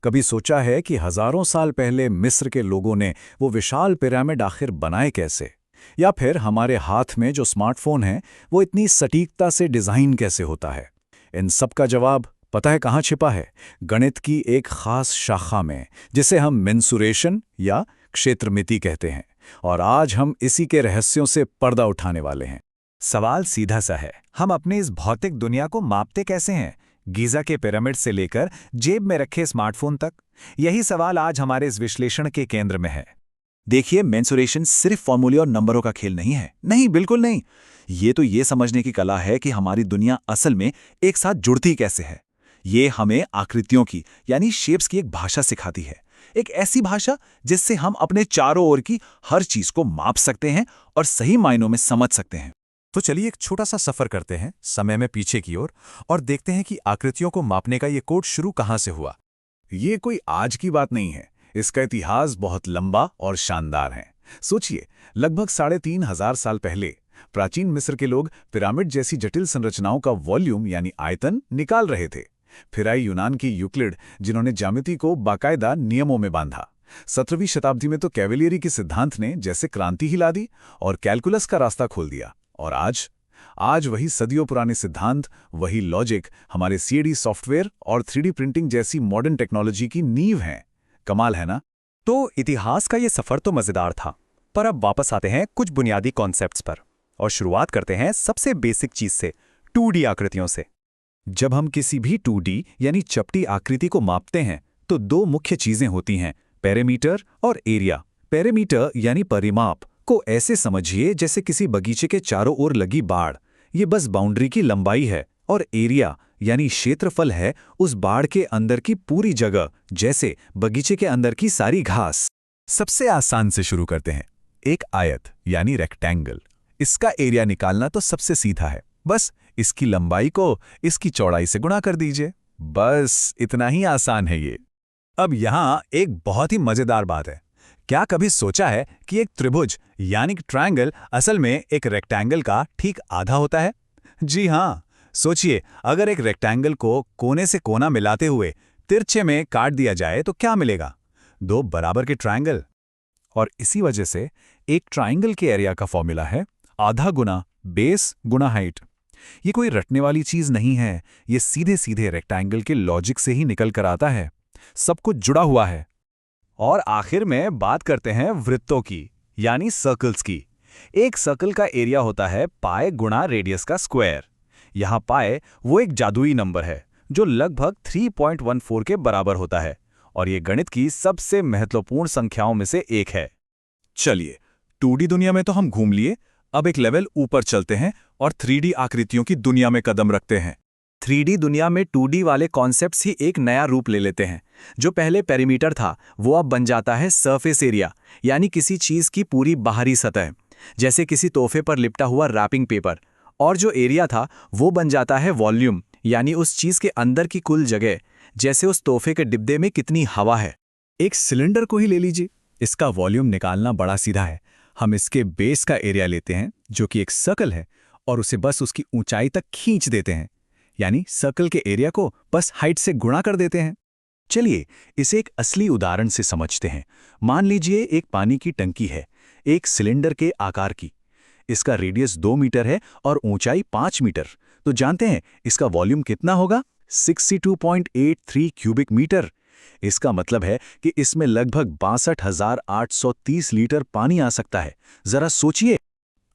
कभी सोचा है कि हजारों साल पहले मिस्र के लोगों ने वो विशाल पिरामिड आखिर बनाए कैसे? या फिर हमारे हाथ में जो स्मार्टफोन है वो इतनी सटीकता से डिज़ाइन कैसे होता है? इन सब का जवाब पता है कहाँ छिपा है? गणित की एक खास शाखा में, जिसे हम मेंसुरेशन या क्षेत्रमिति कहते हैं। और आज हम इसी के रहस्यों से पर्दा उठाने वाले हैं। सवाल सीधा सा है, हम अपनी इस भौतिक दुनिया को मापते कैसे हैं? गीजा के पिरामिड से लेकर जेब में रखे स्मार्टफोन तक, यही सवाल आज हमारे इस विश्लेषण के केंद्र में है। देखिए, मेंसुरेशन सिर्फ फॉर्मूले और नंबरों का खेल नहीं है। नहीं, बिल्कुल नहीं। ये तो ये समझने की कला है कि हमारी दुनिया असल में एक साथ जुड़ती कैसे है। ये हमें आकृतियों की यानी शेप्स की एक भाषा सिखाती है। एक ऐसी भाषा जिससे हम अपने चारों ओर की हर चीज को माप सकते हैं और सही मायनों में समझ सकते हैं। तो चलिए एक छोटा सा सफर करते हैं समय में पीछे की ओर और देखते हैं कि आकृतियों को मापने का ये कोड शुरू कहाँ से हुआ। ये कोई आज की बात नहीं है। इसका इतिहास बहुत लंबा और शानदार है। सोचिए, लगभग 3,500 साल पहले प्राचीन मिस्र के लोग पिरामिड जैसी जटिल संरचनाओं का वॉल्यूम यानी आयतन निकाल रहे थे। फिर आई यूनान की यूक्लिड, जिन्होंने ज्यामिति को बाकायदा नियमों में बांधा। 17वीं शताब्दी में तो कैवेलियरी के सिद्धांत ने जैसे क्रांति ही ला दी और कैलकुलस का रास्ता खोल दिया। और आज वही सदियों पुराने सिद्धांत, वही लॉजिक हमारे सीएडी सॉफ्टवेयर और 3D प्रिंटिंग जैसी मॉडर्न टेक्नोलॉजी की नींव हैं। कमाल है ना? तो इतिहास का ये सफर तो मजेदार था, पर अब वापस आते हैं कुछ बुनियादी कॉन्सेप्ट्स पर और शुरुआत करते हैं सबसे बेसिक चीज से, 2D आकृतियों से। जब हम किसी भी 2D यानी चपटी आकृति को मापते हैं तो दो मुख्य चीजें होती हैं, पेरीमीटर और एरिया। पेरीमीटर यानी परिमाप को ऐसे समझिए जैसे किसी बगीचे के चारों ओर लगी बाड़, ये बस बाउंड्री की लंबाई है। और एरिया यानी क्षेत्रफल है उस बाड़ के अंदर की पूरी जगह, जैसे बगीचे के अंदर की सारी घास। सबसे आसान से शुरू करते हैं। एक आयत यानी रेक्टेंगल, इसका एरिया निकालना तो सबसे सीधा है। बस इसकी लंबाई को इसकी चौड़ाई से गुणा कर दीजिए। बस इतना ही आसान है ये। अब यहाँ एक बहुत ही मजेदार बात है। क्या कभी सोचा है कि एक त्रिभुज यानी कि ट्रायंगल असल में एक रेक्टेंगल का ठीक आधा होता है? जी हाँ, सोचिए, अगर एक रेक्टेंगल को कोने से कोना मिलाते हुए तिरछे में काट दिया जाए तो क्या मिलेगा? दो बराबर के ट्रायंगल। और इसी वजह से एक ट्रायंगल के एरिया का फॉर्मूला है आधा गुना बेस गुना हाइट। ये कोई रटने वाली चीज नहीं है, ये सीधे सीधे रेक्टेंगल के लॉजिक से ही निकल कर आता है। सब कुछ जुड़ा हुआ है। और आखिर में बात करते हैं वृत्तों की, यानी सर्कल्स की। एक सर्कल का एरिया होता है पाई गुणा रेडियस का स्क्वायर। यहाँ पाई वो एक जादुई नंबर है जो लगभग 3.14 के बराबर होता है और ये गणित की सबसे महत्वपूर्ण संख्याओं में से एक है। चलिए, 2D दुनिया में तो हम घूम लिए, अब एक लेवल ऊपर चलते हैं और 3D आकृतियों की दुनिया में कदम रखते हैं। 3D दुनिया में 2D वाले कॉन्सेप्ट्स ही एक नया रूप ले लेते हैं। जो पहले पेरीमीटर था वो अब बन जाता है सरफेस एरिया, यानी किसी चीज की पूरी बाहरी सतह, जैसे किसी तोहफे पर लिपटा हुआ रैपिंग पेपर। और जो एरिया था वो बन जाता है वॉल्यूम, यानी उस चीज के अंदर की कुल जगह, जैसे उस तोहफे के डिब्बे में कितनी हवा है। एक सिलेंडर को ही ले लीजिए, इसका वॉल्यूम निकालना बड़ा सीधा है। हम इसके बेस का एरिया लेते हैं जो कि एक सर्कल है और उसे बस उसकी ऊंचाई तक खींच देते हैं, यानी सर्कल के एरिया को बस हाइट से गुणा कर देते हैं। चलिए इसे एक असली उदाहरण से समझते हैं। मान लीजिए एक पानी की टंकी है, एक सिलेंडर के आकार की। इसका रेडियस 2 मीटर है और ऊंचाई 5 मीटर। तो जानते हैं इसका वॉल्यूम कितना होगा? 62.83 क्यूबिक मीटर। इसका मतलब है कि इसमें लगभग 62,830 लीटर पानी आ सकता है। जरा सोचिए।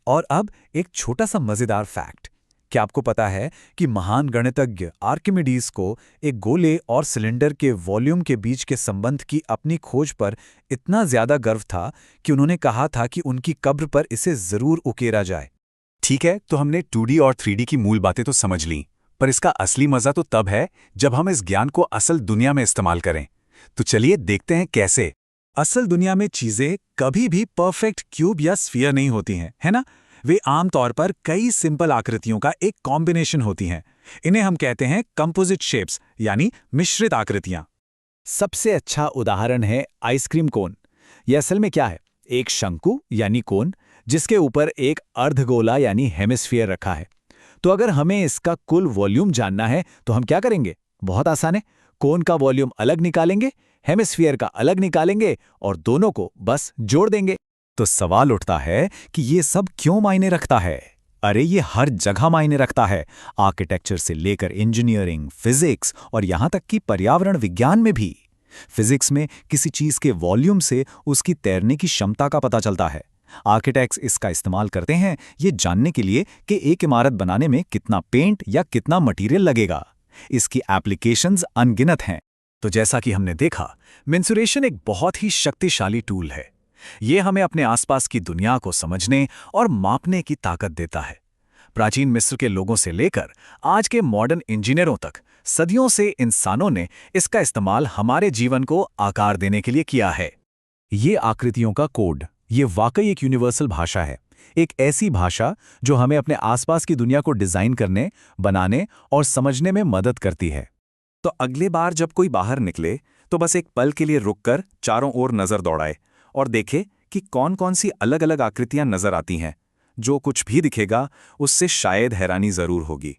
और अब एक छोटा सा मजेदार फैक्ट, क्या आपको पता है कि महान गणितज्ञ आर्किमिडीज को एक गोले और सिलेंडर के वॉल्यूम के बीच के संबंध की अपनी खोज पर इतना ज्यादा गर्व था कि उन्होंने कहा था कि उनकी कब्र पर इसे जरूर उकेरा जाए। ठीक है, तो हमने 2D और 3D की मूल बातें तो समझ लीं, पर इसका असली मजा तो तब है जब हम इस ज्ञान को असल दुनिया में इस्तेमाल करें। तो चलिए देखते हैं कैसे। असल दुनिया में चीजें कभी भी परफेक्ट क्यूब या स्फीयर नहीं होती हैं, है ना? वे आमतौर पर कई सिंपल आकृतियों का एक कॉम्बिनेशन होती हैं। इन्हें हम कहते हैं कंपोजिट शेप्स, यानी मिश्रित आकृतियां। सबसे अच्छा उदाहरण है आइसक्रीम कोन। यह असल में क्या है? एक शंकु यानी कोन जिसके ऊपर एक अर्धगोला यानी हेमिस्फीयर रखा है। तो अगर हमें इसका कुल वॉल्यूम जानना है तो हम क्या करेंगे? बहुत आसान है। कोन का वॉल्यूम अलग निकालेंगे, हेमिस्फीयर का अलग निकालेंगे और दोनों को बस जोड़ देंगे। तो सवाल उठता है कि ये सब क्यों मायने रखता है? अरे ये हर जगह मायने रखता है, आर्किटेक्चर से लेकर इंजीनियरिंग, फिजिक्स और यहाँ तक कि पर्यावरण विज्ञान में भी। फिजिक्स में किसी चीज के वॉल्यूम से उसकी तैरने की क्षमता का पता चलता है। आर्किटेक्ट्स इसका इस्तेमाल करते हैं ये जानने के लिए कि एक इमारत बनाने में कितना पेंट या कितना मटेरियल लगेगा। इसकी एप्लीकेशंस अनगिनत हैं। तो जैसा कि हमने देखा, मेंसुरेशन एक बहुत ही शक्तिशाली टूल है। ये हमें अपने आसपास की दुनिया को समझने और मापने की ताकत देता है। प्राचीन मिस्र के लोगों से लेकर आज के मॉडर्न इंजीनियरों तक सदियों से इंसानों ने इसका इस्तेमाल हमारे जीवन को आकार देने के लिए किया है। ये आकृतियों का कोड, ये वाकई एक यूनिवर्सल भाषा है। एक ऐसी भाषा जो हमें अपने आसपास की दुनिया को डिजाइन करने, बनाने और समझने में मदद करती है। तो अगले बार जब कोई बाहर निकले तो बस एक पल के लिए रुककर चारों ओर नजर दौड़ाए और देखे कि कौन कौन सी अलग अलग आकृतियां नजर आती हैं। जो कुछ भी दिखेगा उससे शायद हैरानी जरूर होगी।